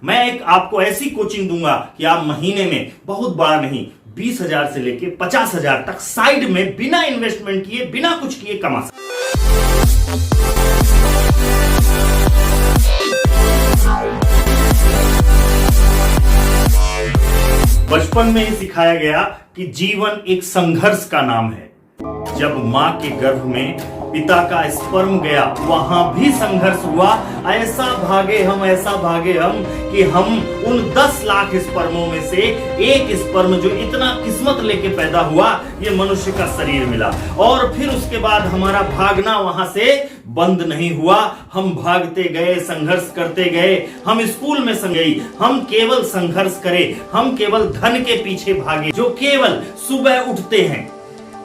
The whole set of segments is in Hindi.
मैं एक आपको ऐसी कोचिंग दूंगा कि आप महीने में बहुत बड़ा नहीं 20,000 से लेके 50,000 तक साइड में बिना इन्वेस्टमेंट किए बिना कुछ किए कमा सकते। बचपन में ही सिखाया गया कि जीवन एक संघर्ष का नाम है। जब मां के गर्भ में पिता का स्पर्म गया वहां भी संघर्ष हुआ। ऐसा भागे हम कि हम उन 10 लाख स्पर्मों में से एक स्पर्म जो इतना किस्मत लेके पैदा हुआ ये मनुष्य का शरीर मिला। और फिर उसके बाद हमारा भागना वहां से बंद नहीं हुआ। हम भागते गए, संघर्ष करते गए। हम स्कूल में गए, हम केवल संघर्ष करें, हम केवल धन के पीछे भागे। जो केवल सुबह उठते हैं,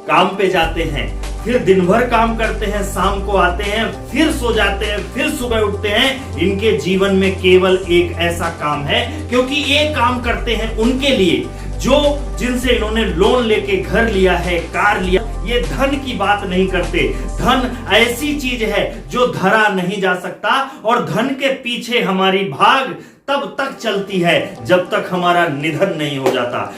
काम पे जाते हैं, फिर दिन भर काम करते हैं, शाम को आते हैं, फिर सो जाते हैं, फिर सुबह उठते हैं। इनके जीवन में केवल एक ऐसा काम है, क्योंकि ये काम करते हैं उनके लिए जो जिनसे इन्होंने लोन लेके घर लिया है, कार लिया। ये धन की बात नहीं करते। धन ऐसी चीज है जो धरा नहीं जा सकता, और धन के पीछे हमारी भाग तब तक चलती है जब तक हमारा निधन नहीं हो जाता।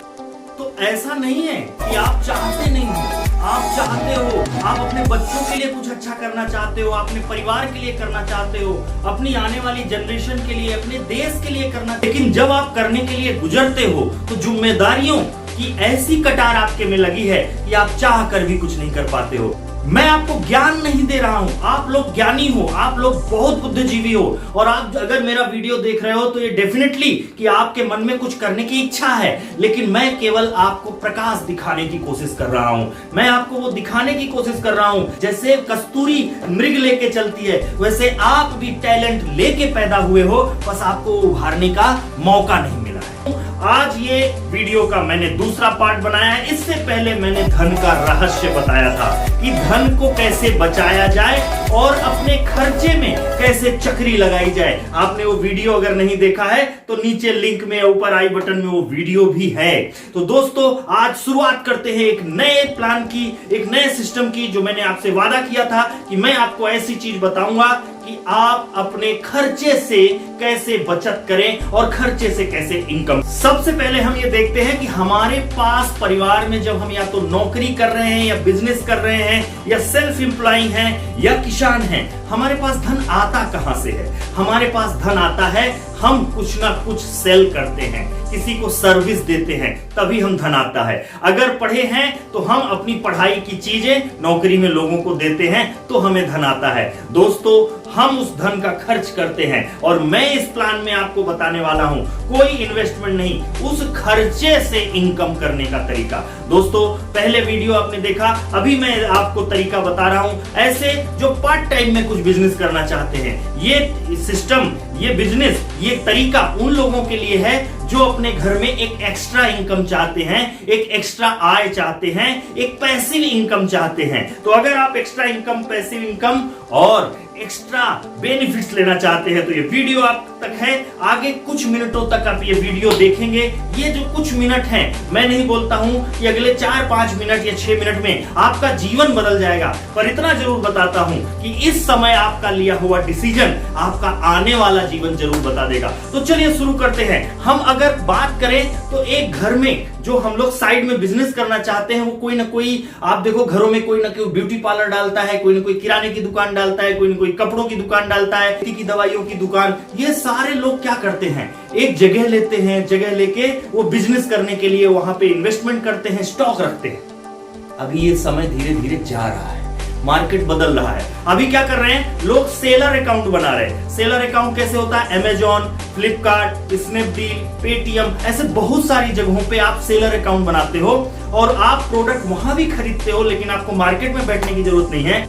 तो ऐसा नहीं है कि आप चाहते नहीं हो, आप चाहते हो, आप अपने बच्चों के लिए कुछ अच्छा करना चाहते हो, अपने परिवार के लिए करना चाहते हो, अपनी आने वाली जनरेशन के लिए, अपने देश के लिए करना। लेकिन जब आप करने के लिए गुजरते हो तो जिम्मेदारियों की ऐसी कटार आपके में लगी है कि आप चाह कर भी कुछ नहीं कर पाते हो। मैं आपको ज्ञान नहीं दे रहा हूं, आप लोग ज्ञानी हो, आप लोग बहुत बुद्धिजीवी हो, और आप अगर मेरा वीडियो देख रहे हो तो ये डेफिनेटली कि आपके मन में कुछ करने की इच्छा है। लेकिन मैं केवल आपको प्रकाश दिखाने की कोशिश कर रहा हूं। मैं आपको वो दिखाने की कोशिश कर रहा हूं जैसे कस्तूरी मृग लेके चलती है, वैसे आप भी टैलेंट लेके पैदा हुए हो, बस आपको उभारने का मौका नहीं मिला है। आज ये वीडियो का मैंने दूसरा पार्ट बनाया है। इससे पहले मैंने धन का रहस्य बताया था कि धन को कैसे बचाया जाए और अपने खर्चे में कैसे चक्री लगाई जाए। आपने वो वीडियो अगर नहीं देखा है तो नीचे लिंक में, ऊपर आई बटन में वो वीडियो भी है। तो दोस्तों आज शुरुआत करते हैं एक नए प्लान की, एक नए सिस्टम की, जो मैंने आपसे वादा किया था कि मैं आपको ऐसी चीज बताऊंगा कि आप अपने खर्चे से कैसे बचत करें और खर्चे से कैसे इनकम। सबसे पहले हम ये देखते हैं कि हमारे पास परिवार में जब हम या तो नौकरी कर रहे हैं या बिजनेस कर रहे हैं या सेल्फ एम्प्लॉय हैं या किसान हैं, हमारे पास धन आता कहां से है? हमारे पास धन आता है, हम कुछ ना कुछ सेल करते हैं, किसी को सर्विस देते हैं, तभी हम धन आता है। अगर पढ़े हैं तो हम अपनी पढ़ाई की चीजें नौकरी में लोगों को देते हैं तो हमें धन आता है। दोस्तों हम उस धन का खर्च करते हैं, और मैं इस प्लान में आपको बताने वाला हूं कोई इन्वेस्टमेंट नहीं, उस खर्चे से इनकम करने का तरीका। दोस्तों पहले वीडियो आपने देखा, अभी मैं आपको तरीका बता रहा हूं ऐसे जो पार्ट टाइम में कुछ बिजनेस करना चाहते हैं। ये सिस्टम, ये बिजनेस, ये तरीका उन लोगों के लिए है जो अपने घर में एक एक्स्ट्रा इनकम चाहते हैं, एक एक्स्ट्रा आय चाहते हैं, एक पैसिव इनकम चाहते हैं। तो अगर आप एक्स्ट्रा इनकम, पैसिव इनकम और एक्स्ट्रा बेनिफिट्स लेना चाहते हैं तो ये वीडियो आप तक है। आगे कुछ मिनटों तक आप ये वीडियो देखेंगे। ये जो कुछ मिनट हैं, मैं नहीं बोलता हूं कि अगले 4-5 मिनट या 6 मिनट में आपका जीवन बदल जाएगा, पर इतना जरूर बताता हूं कि इस समय आपका लिया हुआ डिसीजन आपका आने वाला जीवन जरूर बता देगा। तो चलिए शुरू करते हैं। हम अगर बात करें तो एक घर में जो हम लोग साइड में बिजनेस करना चाहते हैं वो कोई ना कोई, आप देखो घरों में कोई ना कोई ब्यूटी पार्लर डालता है, कोई ना कोई किराने की दुकान डालता है, कोई ना कोई कपड़ों की दुकान डालता है, की दवाइयों की दुकान। ये सारे लोग क्या करते हैं, एक जगह लेते हैं, जगह लेके वो बिजनेस करने के लिए वहां पे इन्वेस्टमेंट करते हैं, स्टॉक रखते हैं। अभी ये समय धीरे धीरे जा रहा है, मार्केट बदल रहा है। अभी क्या कर रहे हैं लोग, सेलर अकाउंट बना रहे हैं। सेलर अकाउंट कैसे होता है? अमेजॉन, फ्लिपकार्ट, स्नैपडील, पेटीएम, ऐसे बहुत सारी जगहों पे आप सेलर अकाउंट बनाते हो और आप प्रोडक्ट वहां भी खरीदते हो, लेकिन आपको मार्केट में बैठने की जरूरत नहीं है।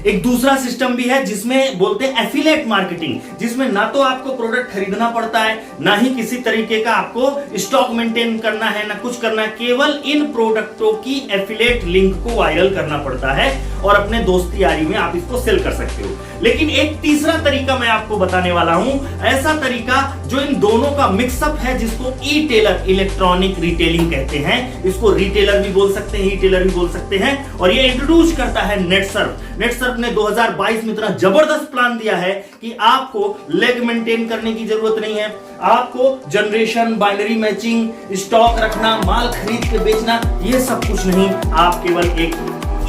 एक दूसरा सिस्टम भी है जिसमें बोलते हैं एफिलिएट मार्केटिंग, जिसमें ना तो आपको प्रोडक्ट खरीदना पड़ता है, ना ही किसी तरीके का आपको स्टॉक मेंटेन करना है, ना कुछ करना है। केवल इन प्रोडक्टों की एफिलिएट लिंक को वायरल करना पड़ता है और अपने दोस्ती यारी में आप इसको सेल कर सकते हो। लेकिन एक तीसरा तरीका मैं आपको बताने वाला हूं, ऐसा तरीका जो इन दोनों का मिक्सअप है, जिसको ई टेलर, इलेक्ट्रॉनिक रिटेलिंग कहते हैं। इसको रिटेलर भी बोल सकते हैं, ई टेलर भी बोल सकते हैं। और ये इंट्रोड्यूस करता है नेटसर्फ। नेटसर्फ ने 2022 में इतना जबरदस्त प्लान दिया है कि आपको लेग मेंटेन करने की जरूरत नहीं है, आपको जनरेशन, बाइनरी मैचिंग, स्टॉक रखना, माल खरीद के बेचना, ये सब कुछ नहीं। आप केवल एक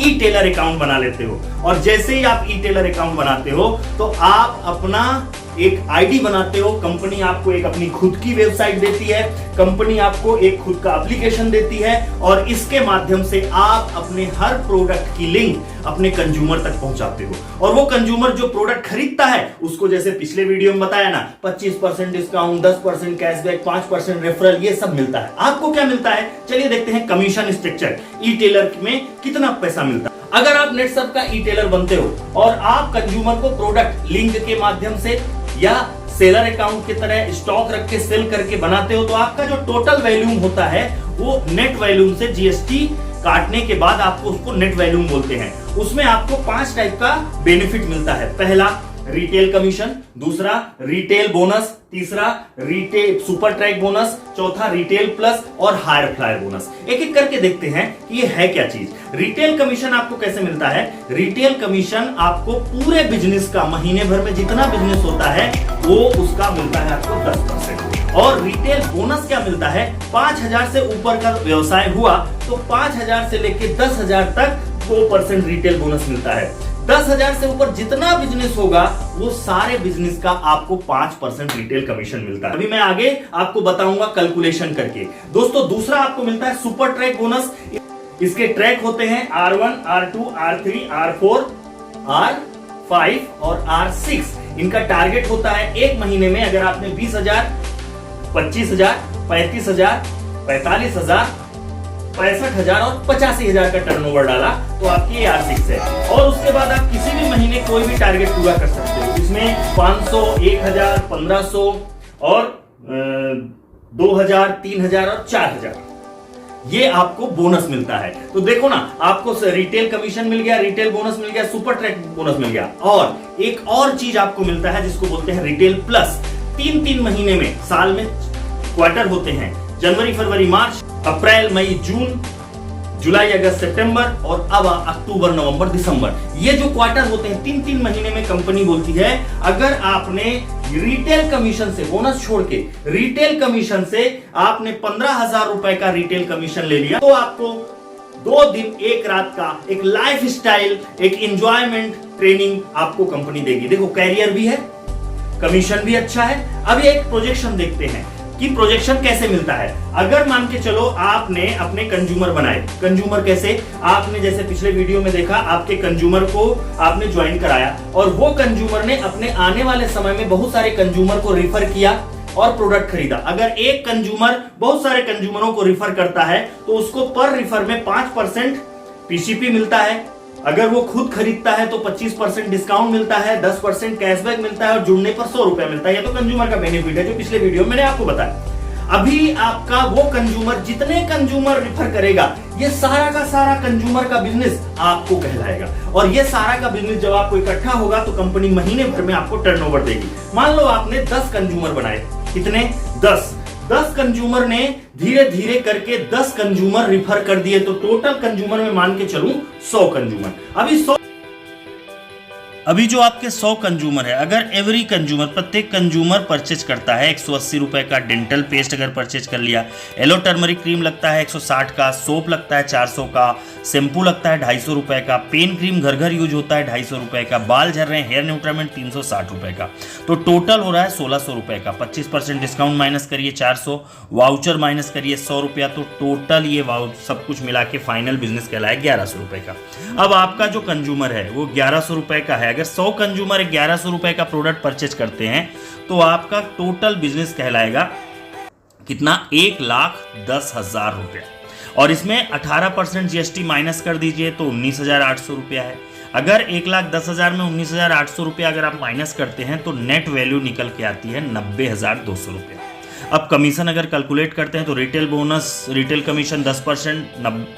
ई टेलर अकाउंट बना लेते हो, और जैसे ही आप ई टेलर अकाउंट बनाते हो तो आप अपना एक आईडी बनाते हो। कंपनी आपको एक अपनी खुद की वेबसाइट देती है, कंपनी आपको एक खुद का एप्लीकेशन देती है, और इसके माध्यम से आप अपने हर प्रोडक्ट की लिंक अपने कंज्यूमर तक पहुंचाते हो। और वो कंज्यूमर जो प्रोडक्ट खरीदता है उसको, जैसे पिछले वीडियो में बताया ना, 25% डिस्काउंट, 10% कैशबैक, 5% रेफरल, ये सब मिलता है। आपको क्या मिलता है, चलिए देखते हैं कमीशन स्ट्रक्चर ई टेलर में कितना पैसा मिलता है। अगर आप नेटसर्फ का ई टेलर बनते हो और आप कंज्यूमर को प्रोडक्ट लिंक के माध्यम से या सेलर अकाउंट की तरह स्टॉक रख के सेल करके बनाते हो, तो आपका जो टोटल वैल्यूम होता है वो नेट वैल्यूम से जीएसटी काटने के बाद आपको उसको नेट वैल्यूम बोलते हैं। उसमें आपको 5 टाइप का बेनिफिट मिलता है। पहला रिटेल कमीशन, दूसरा रिटेल बोनस, तीसरा रिटेल सुपर ट्रैक बोनस, चौथा रिटेल प्लस और हायर फ्लायर बोनस। एक एक करके देखते हैं कि ये है क्या चीज। रिटेल कमीशन आपको कैसे मिलता है? रिटेल कमीशन आपको पूरे बिजनेस का, महीने भर में जितना बिजनेस होता है वो उसका मिलता है आपको 10%। और रिटेल बोनस क्या मिलता है? 5,000 से ऊपर का व्यवसाय हुआ तो 5,000 से लेकर 10,000 तक 2% रिटेल बोनस मिलता है। 10,000 से ऊपर जितना बिजनेस होगा वो सारे बिजनेस का आपको 5% रिटेल कमीशन मिलता है। अभी मैं आगे आपको बताऊंगा कैलकुलेशन करके। दोस्तों, दूसरा आपको मिलता है सुपर ट्रैक बोनस। इसके ट्रैक होते हैं R1, R2, R3, R4, R5 और R6। इनका टारगेट होता है एक महीने में, अगर आपने 20,000, 25,000, 35,000, 45,000, 65,000 और 85,000 का टर्नओवर डाला तो आपकी R6 है। और उसके बाद आप किसी भी महीने कोई भी टारगेट पूरा कर सकते हो। इसमें 500, 1,000, 1,500 और 2,000, 3,000 और 4,000 ये आपको बोनस मिलता है। तो देखो ना, आपको रिटेल कमीशन मिल गया, रिटेल बोनस मिल गया, सुपर ट्रैक बोनस मिल गया, और एक और चीज आपको मिलता है जिसको बोलते हैं रिटेल प्लस। 3 महीने में, साल में क्वार्टर होते हैं, जनवरी, फरवरी, मार्च, अप्रैल, मई, जून, जुलाई, अगस्त, सितंबर और अब अक्टूबर, नवंबर, दिसंबर। ये जो क्वार्टर होते हैं 3 महीने में, कंपनी बोलती है अगर आपने रिटेल कमीशन से, बोनस छोड़ के रिटेल कमीशन से आपने 15,000 रुपए का रिटेल कमीशन ले लिया तो आपको 2 दिन 1 रात का एक लाइफ स्टाइल, एक एंजॉयमेंट ट्रेनिंग आपको कंपनी देगी। देखो, कैरियर भी है, कमीशन भी अच्छा है। अब एक प्रोजेक्शन देखते हैं कि प्रोजेक्शन कैसे मिलता है। अगर मान के चलो आपने अपने कंज्यूमर बनाए, कंज्यूमर कैसे? आपने जैसे पिछले वीडियो में देखा, आपके कंज्यूमर को आपने ज्वाइन कराया और वो कंज्यूमर ने अपने आने वाले समय में बहुत सारे कंज्यूमर को रिफर किया और प्रोडक्ट खरीदा। अगर एक कंज्यूमर बहुत सारे कंज्यूमरों को रिफर करता है तो उसको पर रिफर में 5% पीसीपी मिलता है। अगर वो खुद खरीदता है तो 25% डिस्काउंट मिलता है, 10% कैशबैक मिलता है और जुड़ने पर 100 रुपए मिलता है। ये तो कंज्यूमर का बेनिफिट है जो पिछले वीडियो में मैंने आपको बताया। अभी आपका वो कंज्यूमर, जितने कंज्यूमर रिफर करेगा, ये सारा का सारा कंज्यूमर का बिजनेस आपको कहलाएगा। और ये सारा का बिजनेस जब आपको इकट्ठा होगा तो कंपनी महीने भर में आपको टर्नओवर देगी। मान लो आपने 10 कंज्यूमर बनाए, कितने? 10 कंज्यूमर ने धीरे धीरे करके 10 कंज्यूमर रिफर कर दिए तो टोटल कंज्यूमर में मान के चलूं 100 कंज्यूमर। अभी जो आपके 100 कंज्यूमर है, अगर एवरी कंज्यूमर, प्रत्येक कंज्यूमर परचेज करता है 180 रुपए का डेंटल पेस्ट अगर परचेज कर लिया, येलो टर्मरिक क्रीम लगता है 160 का, सोप लगता है 400 का, शैम्पू लगता है 250 रुपए का, पेन क्रीम घर घर यूज होता है 250 रुपए का, बाल झड़ रहे हैं, हेयर न्यूट्रामेंट 360 रुपए का, तो टोटल हो रहा है 1600 रुपए का। 25% डिस्काउंट माइनस करिए 400, वाउचर माइनस करिए 100 रुपया, तो टोटल ये सब कुछ मिला के फाइनल बिजनेस कहलाए 1100 रुपए का। अब आपका जो कंज्यूमर है वो 1100 रुपए का है। अगर 100 कंज्यूमर 1100 रुपए का प्रोडक्ट परचेज करते हैं तो आपका टोटल बिजनेस कहलाएगा कितना? 1,10,000 रुपया। और इसमें 18% जीएसटी माइनस कर दीजिए तो 19,800 रुपया है। अगर 1,10,000 में 19,800 रुपया अगर आप माइनस करते हैं तो नेट वैल्यू निकल के आती है 90,200 रुपया। अब कमीशन अगर कैलकुलेट करते हैं तो रिटेल बोनस, रिटेल कमीशन 10%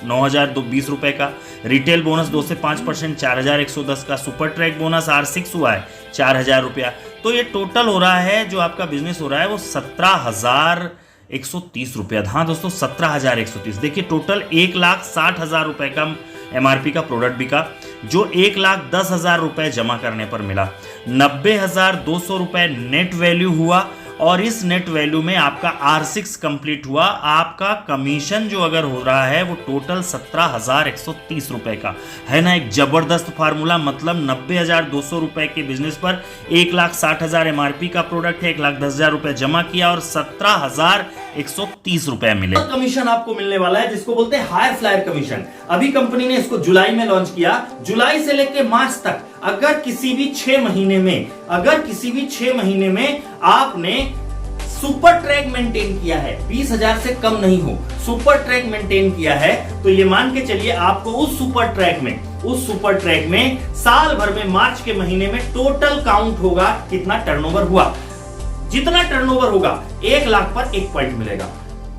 9,020 रुपए का, रिटेल बोनस 2 से 5% 4,110 का, सुपर ट्रैक बोनस R6 हुआ है 4,000 रुपया। तो ये टोटल हो रहा है जो आपका बिजनेस हो रहा है वो 17,130 रुपया। हाँ दोस्तों 17,130। देखिए टोटल 1,60,000 रुपए का MRP का प्रोडक्ट बिका, जो 1,10,000 रुपए जमा करने पर मिला। 90,200 रुपए नेट वैल्यू हुआ और इस नेट वैल्यू में आपका R6 कंप्लीट हुआ। आपका कमीशन जो अगर हो रहा है वो टोटल 17,130 रुपए का है ना। एक जबरदस्त फार्मूला, मतलब 90,200 रुपए के बिजनेस पर 1,60,000 MRP का प्रोडक्ट है, 1,10,000 रुपए जमा किया और 17,130 रुपए मिले। कमीशन आपको मिलने वाला है जिसको बोलते हैं हायर फ्लायर कमीशन। अभी कंपनी ने इसको जुलाई में लॉन्च किया। जुलाई से लेकर मार्च तक अगर किसी भी 6 महीने में आपने सुपर ट्रैक मेंटेन किया है, 20,000 से कम नहीं हो, सुपर ट्रैक मेंटेन किया है, तो ये मान के चलिए आपको उस सुपर ट्रैक में साल भर में मार्च के महीने में टोटल काउंट होगा कितना टर्नओवर हुआ। जितना टर्नओवर होगा 1 लाख पर 1 पॉइंट मिलेगा।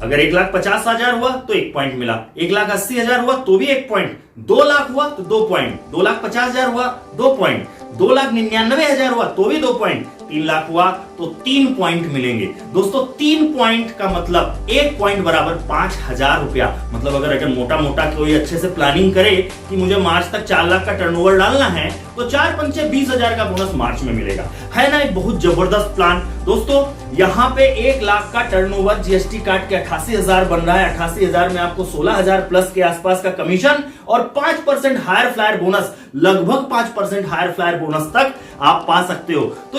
अगर 1,50,000 हुआ तो 1 पॉइंट मिला, 1,80,000 हुआ तो भी 1 पॉइंट, 2 लाख हुआ तो 2 पॉइंट, 2,50,000 हुआ 2 पॉइंट, 2,99,000 हुआ तो भी 2 पॉइंट, 3 लाख हुआ तो 3 पॉइंट मिलेंगे। दोस्तों 3 पॉइंट का मतलब 1 पॉइंट बराबर 5,000 रुपया। मतलब अगर मोटा मोटा कोई अच्छे से प्लानिंग करे कि मुझे मार्च तक 4 लाख का टर्नओवर डालना है तो 4 पंचे 20,000 का बोनस मार्च में मिलेगा, है ना। एक बहुत जबरदस्त प्लान। दोस्तों यहाँ पे 1 लाख का टर्नओवर GST काट के 88,000 बन रहा है। 88,000 में आपको 16,000 प्लस के आसपास का कमीशन और 5% हायर फ्लायर बोनस, लगभग 5% हायर फ्लायर बोनस तक आप पा सकते हो। तो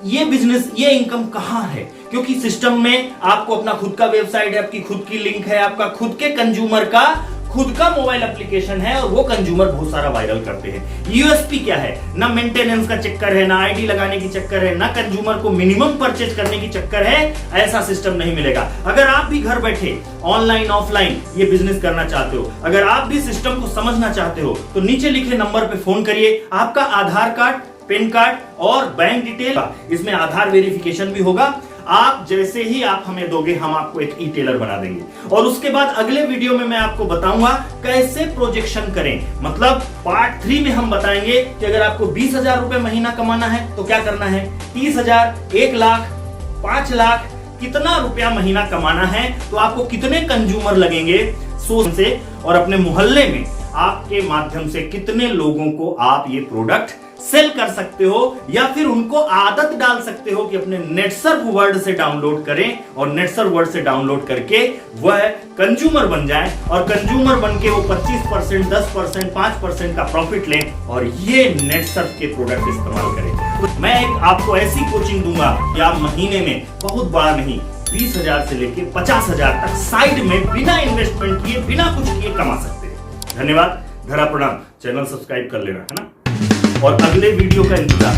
ये बिजनेस, ये इनकम कहां है? क्योंकि सिस्टम में आपको अपना खुद का वेबसाइट है, आपकी खुद की लिंक है, आपका खुद के कंज्यूमर का खुद का मोबाइल एप्लीकेशन है और वो कंज्यूमर बहुत सारा वायरल करते हैं। यूएसपी क्या है? ना मेंटेनेंस का चक्कर है, ना आईडी लगाने की चक्कर है, ना कंज्यूमर को मिनिमम परचेज करने की चक्कर है। ऐसा सिस्टम नहीं मिलेगा। अगर आप भी घर बैठे ऑनलाइन ऑफलाइन ये बिजनेस करना चाहते हो, अगर आप भी सिस्टम को समझना चाहते हो तो नीचे लिखे नंबर पे फोन करिए। आपका आधार कार्ड, पैन कार्ड और बैंक डिटेल, इसमें आधार वेरिफिकेशन भी होगा। आप जैसे ही आप हमें दोगे हम आपको एक ई-टेलर बना देंगे और उसके बाद अगले वीडियो में मैं आपको बताऊंगा कैसे प्रोजेक्शन करें। मतलब पार्ट 3 में हम बताएंगे कि अगर आपको 20,000 रुपए महीना कमाना है तो क्या करना है, 30,000, 1 लाख, 5 लाख, कितना रुपया महीना कमाना है तो आपको कितने कंज्यूमर लगेंगे सोच से, और अपने मोहल्ले में आपके माध्यम से कितने लोगों को आप ये प्रोडक्ट सेल कर सकते हो या फिर उनको आदत डाल सकते हो कि अपने नेटसर्फ वर्ड से डाउनलोड करें और नेटसर्फ वर्ड से डाउनलोड करके वह कंज्यूमर बन जाए और कंज्यूमर बन के वो 25%, 10%, 5% का प्रॉफिट लें और ये नेटसर्फ के प्रोडक्ट इस्तेमाल करें। तो मैं आपको ऐसी कोचिंग दूंगा कि आप महीने में, बहुत बड़ा नहीं, 20,000 से लेकर 50,000 तक साइड में बिना इन्वेस्टमेंट किए, बिना कुछ किए कमा सकते हैं। धन्यवाद, धरा प्रणाम। चैनल सब्सक्राइब कर लेना, है ना, और अगले वीडियो का इंतजार।